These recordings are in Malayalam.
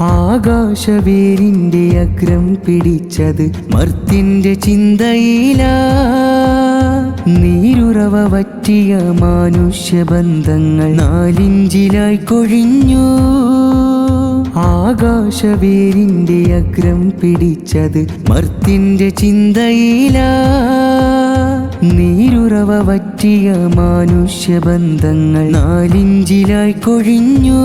ആകാശവേരിന്റെ അഗ്രം പിടിച്ചത് മർത്യന്റെ ചിന്തയിലാ. നീരുറവ വറ്റിയ മാനുഷ്യബന്ധങ്ങൾ 4 ഇഞ്ചിലായി കൊഴിഞ്ഞു. ആകാശവേരിന്റെ അഗ്രം പിടിച്ചത് മർത്യന്റെ ചിന്തയിലാ. നീരുറവ വറ്റിയ മാനുഷ്യബന്ധങ്ങൾ 4 ഇഞ്ചിലായി കൊഴിഞ്ഞു.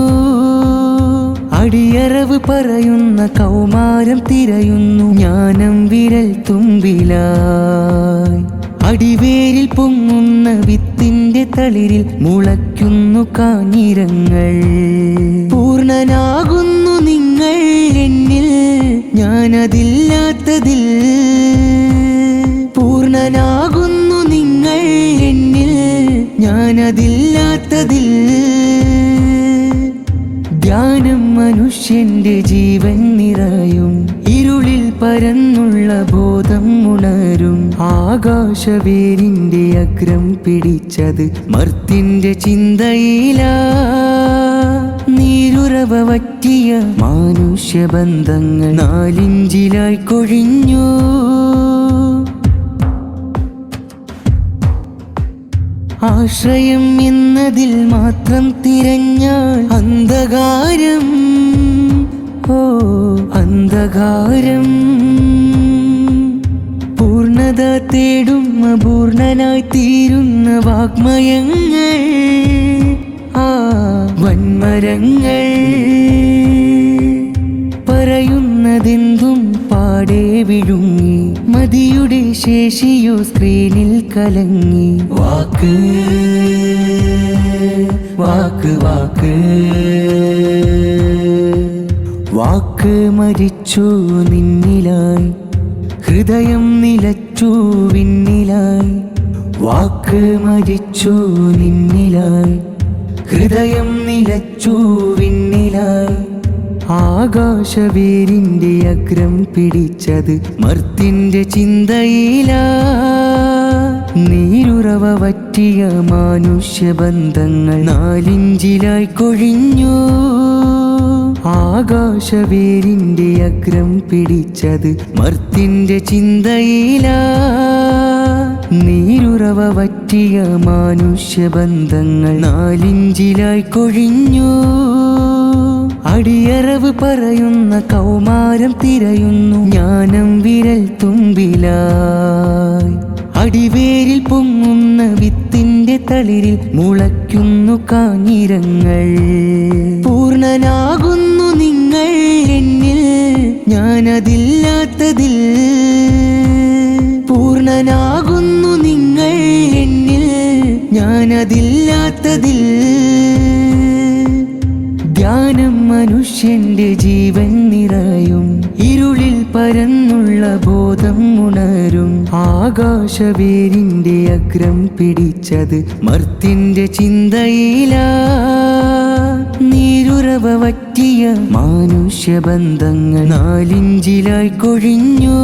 അടിയറവ് പറയുന്ന കൗമാരം തിരയുന്നു ജ്ഞാനം വിരൽ തുമ്പിലായി. അടിവേരിൽ പൊങ്ങുന്ന വിത്തിന്റെ തളിരിൽ മുളയ്ക്കുന്നു കാഞ്ഞിരങ്ങൾ. പൂർണ്ണനാകുന്നു നിങ്ങൾ എന്നിൽ, ഞാനതില്ലാത്തതിൽ. പൂർണ്ണനാകുന്നു നിങ്ങൾ എന്നിൽ, ഞാനതില്ലാത്തതിൽ. ധ്യാനം മനുഷ്യന്റെ ജീവൻ നിറയും, ഇരുളിൽ പരന്നുള്ള ബോധം ഉണരും. ആകാശവേരിന്റെ അഗ്രം പിടിച്ചത് മർത്യന്റെ ചിന്തയിലാ. നീരുറവ വറ്റിയ മാനുഷ്യബന്ധങ്ങൾ 4 ഇഞ്ചിലായി കൊഴിഞ്ഞു. ആശ്രയം എന്നതിൽ മാത്രം തിരഞ്ഞാൽ അന്ധകാരം, ഓ അന്ധകാരം. പൂർണ്ണത തേടും അപൂർണനായി തീരുന്ന വാഗ്മയങ്ങൾ, ആ വൻമരങ്ങൾ. പറയുന്നതെന്തും പാടെ വിഴുങ്ങി, മതിയുടെ ശേഷിയോ സ്ക്രീനിൽ കലങ്ങി. വാക്ക് വാക്ക് വാക്ക് വാക്ക് മരിച്ചു നിന്നിലായി, ഹൃദയം നിലച്ചു വിണ്ണിലായി. വാക്ക് മരിച്ചു നിന്നിലായി, ഹൃദയം നിലച്ചു വിണ്ണിലായി. ആകാശവേരിന്റെ അഗ്രം പിടിച്ചത് മർത്യന്റെ ചിന്തയിലാ. നീരുറവ വറ്റിയ മാനുഷ്യബന്ധങ്ങൾ 4 ഇഞ്ചിലായി കൊഴിഞ്ഞു. ആകാശവേരിന്റെ അഗ്രം പിടിച്ചത് മർത്യന്റെ ചിന്തയിലാ. നീരുറവ വറ്റിയ മാനുഷ്യബന്ധങ്ങൾ 4 ഇഞ്ചിലായി കൊഴിഞ്ഞു. അടിയറവ് പറയുന്ന കൗമാരം തിരയുന്നു ജ്ഞാനം വിരൽ തുമ്പിലായി. അടിവേരിൽ പൊങ്ങുന്ന വിത്തിന്റെ തളിരിൽ മുളയ്ക്കുന്നു കാഞ്ഞിരങ്ങൾ. പൂർണ്ണനാകുന്നു നിങ്ങൾ എന്നിൽ, ഞാനതില്ലാത്തതിൽ. പൂർണ്ണനാകുന്നു നിങ്ങൾ എന്നിൽ, ഞാനതില്ലാത്തതിൽ. ധ്യാനം മനുഷ്യന്റെ ജീവൻ നിറയും, ഇരുളിൽ പരന്നുള്ള ബോധം ഉണരും. ആകാശവേരിന്റെ അഗ്രം പിടിച്ചത് മർത്യന്റെ ചിന്തയിലാ. നീരുറവ വറ്റിയ മാനുഷ്യബന്ധങ്ങൾ 4 ഇഞ്ചിലായി കൊഴിഞ്ഞു.